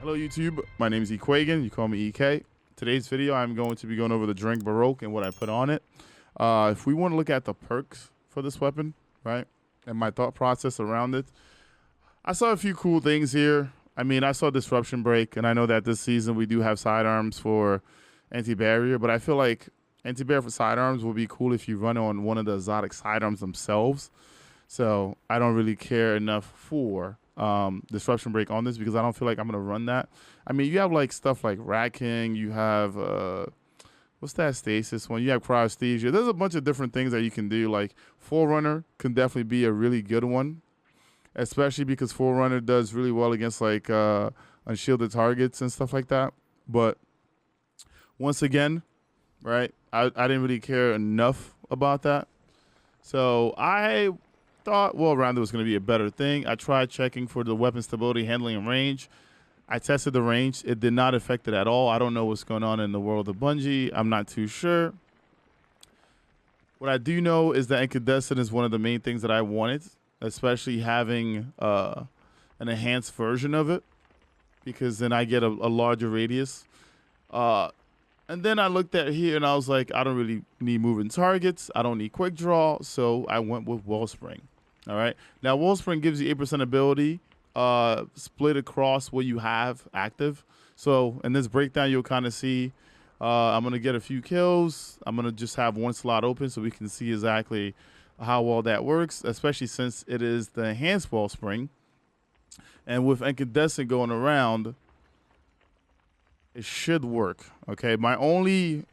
Hello YouTube, my name is Ekuegan, you call me EK. Today's video I'm going to be going over the DRANG Baroque and what I put on it. If we want to look at the perks for this weapon, right, and my thought process around it, I saw a few cool things here. I mean, I saw Disruption Break, and I know that this season we do have sidearms for anti-barrier, but I feel like anti-barrier for sidearms will be cool if you run on one of the exotic sidearms themselves. So I don't really care enough for Disruption Break on this because I don't feel like I'm gonna run that. I mean, you have like stuff like Rat King, you have what's that stasis one? You have Cryosthesia. There's a bunch of different things that you can do. Like Forerunner can definitely be a really good one, especially because Forerunner does really well against like unshielded targets and stuff like that. But once again, right, I didn't really care enough about that. So I thought, well, rounded was going to be a better thing. I tried checking for the weapon stability, handling, and range. I tested the range. It did not affect it at all. I don't know what's going on in the world of Bungie. I'm not too sure. What I do know is that Incandescent is one of the main things that I wanted, especially having an enhanced version of it, because then I get a larger radius. And then I looked at here and I was like, I don't really need moving targets. I don't need quick draw. So I went with Wellspring. All right. Now, Wellspring gives you 8% ability split across what you have active. So in this breakdown, you'll kind of see I'm going to get a few kills. I'm going to just have one slot open so we can see exactly how well that works, especially since it is the enhanced Wellspring. And with Incandescent going around, it should work. Okay, my only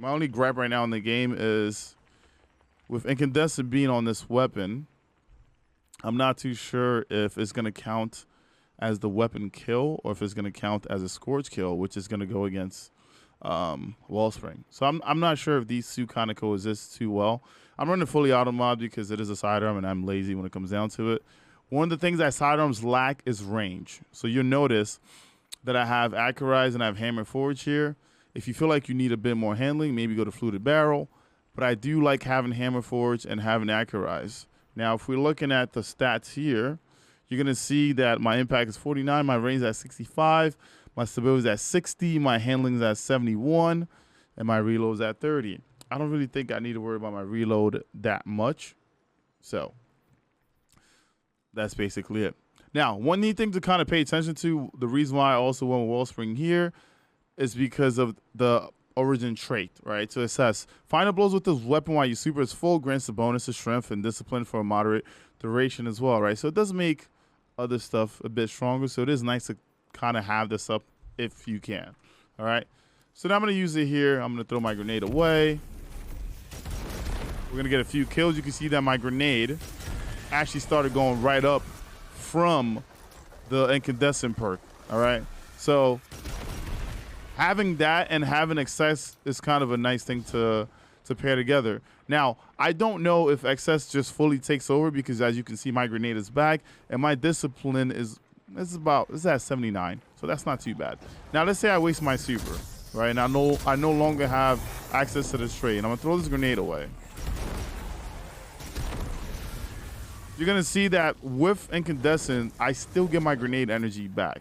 gripe right now in the game is with Incandescent being on this weapon, I'm not too sure if it's going to count as the weapon kill or if it's going to count as a scorch kill, which is going to go against Wellspring. So I'm not sure if these two kind of coexist too well. I'm running fully auto mod because it is a sidearm and I'm lazy when it comes down to it. One of the things that sidearms lack is range. So you'll notice that I have Accurize and I have Hammer Forge here. If you feel like you need a bit more handling, maybe go to Fluted Barrel. But I do like having Hammer Forge and having Accurize. Now, if we're looking at the stats here, you're going to see that my impact is 49, my range is at 65, my stability is at 60, my handling is at 71, and my reload is at 30. I don't really think I need to worry about my reload that much. So that's basically it. Now, one neat thing to kind of pay attention to, the reason why I also went with Wellspring here is because of the origin trait, right? So it says, final blows with this weapon while you super is full, grants the bonus to strength and discipline for a moderate duration as well, right? So it does make other stuff a bit stronger. So it is nice to kind of have this up if you can, all right? So now I'm going to use it here. I'm going to throw my grenade away. We're going to get a few kills. You can see that my grenade actually started going right up from the Incandescent perk, all right? So having that and having Excess is kind of a nice thing to pair together. Now, I don't know if Excess just fully takes over because as you can see, my grenade is back and my discipline is at 79, so that's not too bad. Now, let's say I waste my super, right? And I no longer have access to this trait, and I'm gonna throw this grenade away. You're going to see that with Incandescent, I still get my grenade energy back.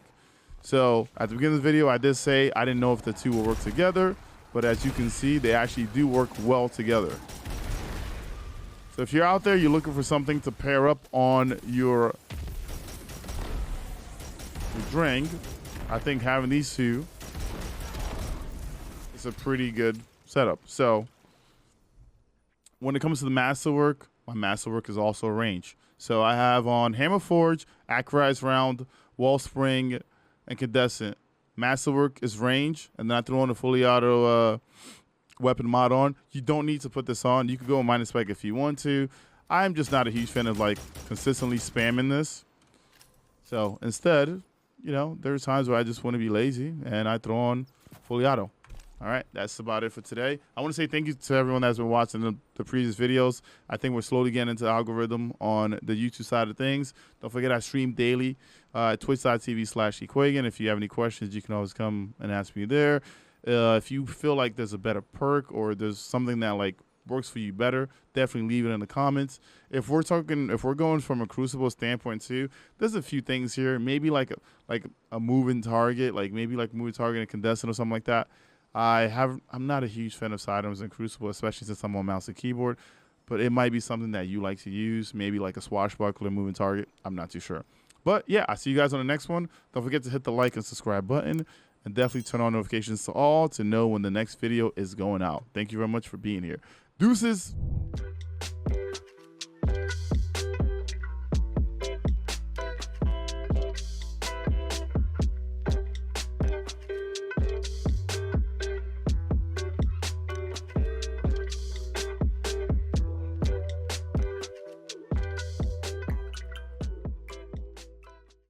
So at the beginning of the video, I did say I didn't know if the two will work together, but as you can see, they actually do work well together. So if you're out there, you're looking for something to pair up on your DRANG, I think having these two is a pretty good setup. So when it comes to the masterwork, my masterwork is also range. So I have on Hammer Forge, Accurize Round, Wellspring, Incandescent. Masterwork is range, and then I throw on a fully auto weapon mod on. You don't need to put this on. You can go on minus spec if you want to. I'm just not a huge fan of like consistently spamming this. So instead, you know, there's times where I just want to be lazy and I throw on fully auto. All right, that's about it for today. I want to say thank you to everyone that's been watching the previous videos. I think we're slowly getting into the algorithm on the YouTube side of things. Don't forget I stream daily at twitch.tv/Ekuegan. If you have any questions, you can always come and ask me there. If you feel like there's a better perk or there's something that like works for you better, definitely leave it in the comments. If we're going from a Crucible standpoint too, there's a few things here. Maybe like a moving target, like maybe like moving target and Condescent or something like that. I'm not a huge fan of sidearms in Crucible, especially since I'm on mouse and keyboard. But it might be something that you like to use, maybe like a swashbuckler moving target. I'm not too sure. But yeah, I'll see you guys on the next one. Don't forget to hit the like and subscribe button, and definitely turn on notifications to all to know when the next video is going out. Thank you very much for being here. Deuces.